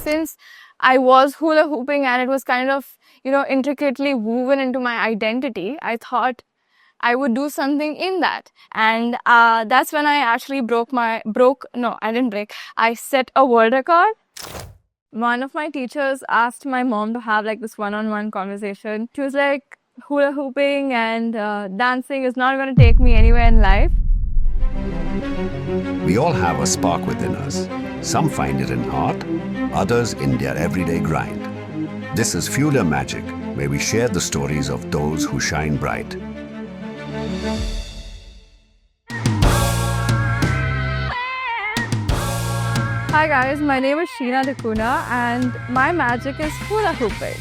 Since I was hula hooping and it was kind of, intricately woven into my identity, I thought I would do something in that. And that's when I actually I didn't break. I set a world record. One of my teachers asked my mom to have like this one-on-one conversation. She was like, hula hooping and dancing is not going to take me anywhere in life. We all have a spark within us. Some find it in art, others in their everyday grind. This is Fuel Your Magic, where we share the stories of those who shine bright. Hi guys, my name is Sheena Dakuna and my magic is hula hooping.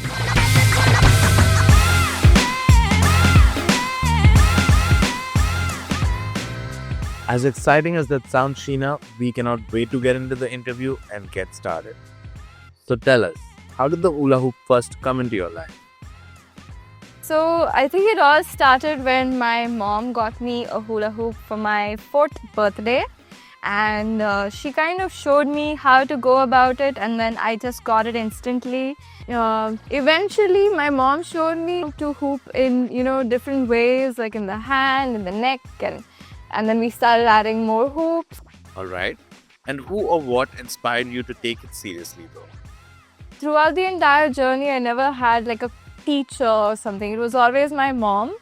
As exciting as that sounds, Sheena, we cannot wait to get into the interview and get started. So tell us, how did the hula hoop first come into your life? So I think it all started when my mom got me a hula hoop for my 4th birthday. And she kind of showed me how to go about it, and then I just got it instantly. Eventually, my mom showed me to hoop in, different ways, like in the hand, in the neck, and then we started adding more hoops. All right. And who or what inspired you to take it seriously though? Throughout the entire journey, I never had like a teacher or something. It was always my mom.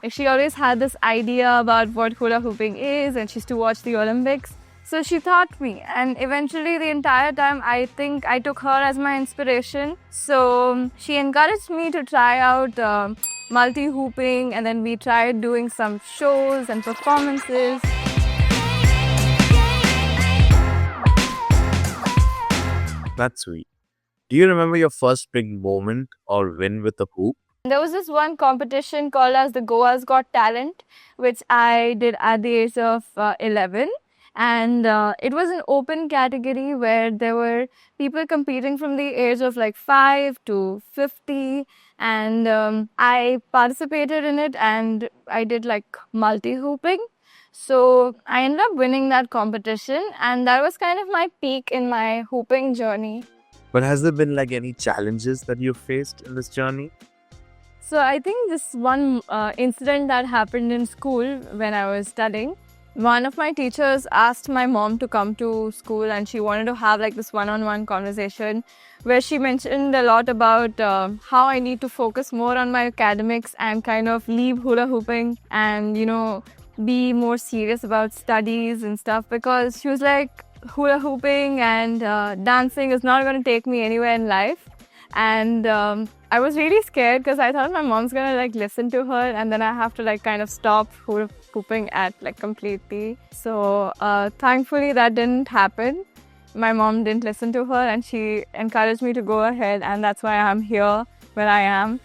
She always had this idea about what hula hooping is, and she used to watch the Olympics. So she taught me, and eventually the entire time I think I took her as my inspiration. So she encouraged me to try out multi-hooping, and then we tried doing some shows and performances. That's sweet. Do you remember your first big moment or win with the hoop? There was this one competition called as the Goa's Got Talent, which I did at the age of 11. And it was an open category where there were people competing from the age of like 5 to 50. And I participated in it and I did like multi-hooping. So I ended up winning that competition, and that was kind of my peak in my hooping journey. But has there been like any challenges that you've faced in this journey? So I think this one incident that happened in school when I was studying. One of my teachers asked my mom to come to school, and she wanted to have like this one-on-one conversation where she mentioned a lot about how I need to focus more on my academics and kind of leave hula hooping and, be more serious about studies and stuff, because she was like, hula hooping and dancing is not going to take me anywhere in life. And I was really scared because I thought my mom's gonna like listen to her, and then I have to like kind of stop hula hooping at like completely. So thankfully that didn't happen. My mom didn't listen to her, and she encouraged me to go ahead, and that's why I'm here where I am.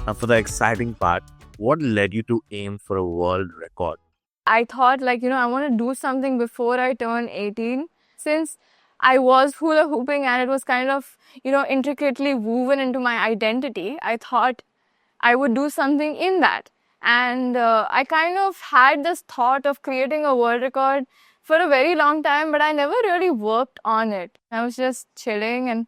Now for the exciting part, what led you to aim for a world record? I thought I want to do something before I turn 18. Since I was hula hooping and it was kind of, intricately woven into my identity, I thought I would do something in that. And I kind of had this thought of creating a world record for a very long time, but I never really worked on it. I was just chilling and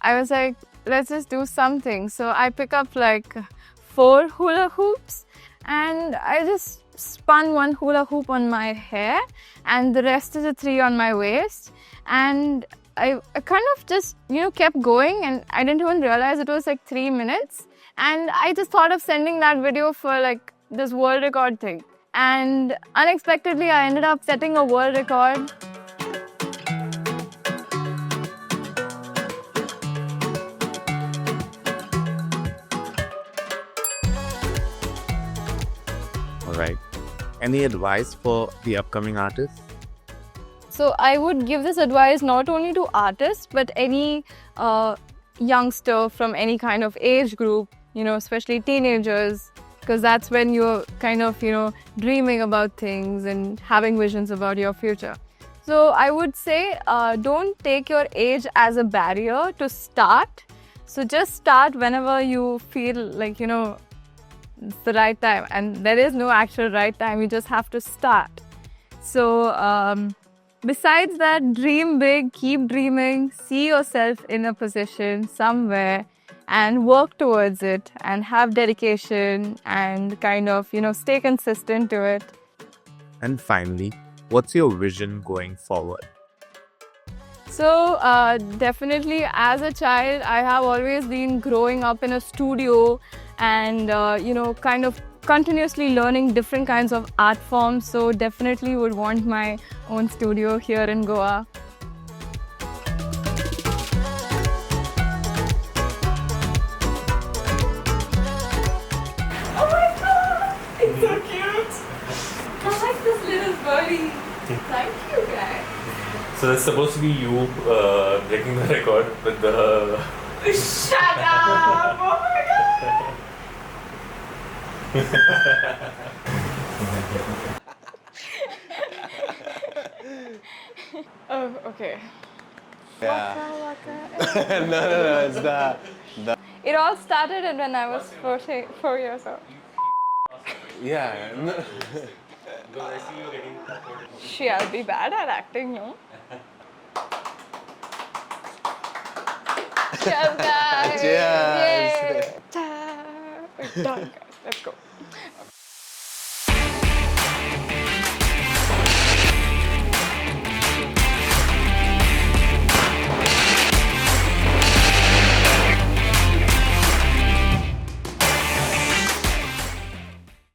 I was like, let's just do something. So I pick up like 4 hula hoops and I just spun 1 hula hoop on my hair and the rest of the 3 on my waist. And I kind of just, kept going, and I didn't even realize it was like 3 minutes. And I just thought of sending that video for like this world record thing. And unexpectedly, I ended up setting a world record. Right. Any advice for the upcoming artists? So I would give this advice not only to artists, but any youngster from any kind of age group, especially teenagers, because that's when you're kind of, dreaming about things and having visions about your future. So I would say don't take your age as a barrier to start. So just start whenever you feel like, it's the right time. And there is no actual right time, you just have to start. So besides that, dream big, keep dreaming, see yourself in a position somewhere and work towards it and have dedication and kind of, stay consistent to it. And finally, what's your vision going forward? So definitely as a child, I have always been growing up in a studio and, kind of continuously learning different kinds of art forms. So definitely would want my own studio here in Goa. Oh my God, it's so cute. I like this little birdie. Thank you, guys. So it's supposed to be you breaking the record with the. Shut up! Oh my God! Oh, okay. Yeah. Waka, waka. No, it's the. It all started when I was 4 years old. Yeah. No. She, I'll be bad at acting, no? Cheers, guys! Cheers. Yay! Ta- We're done, guys. Let's go.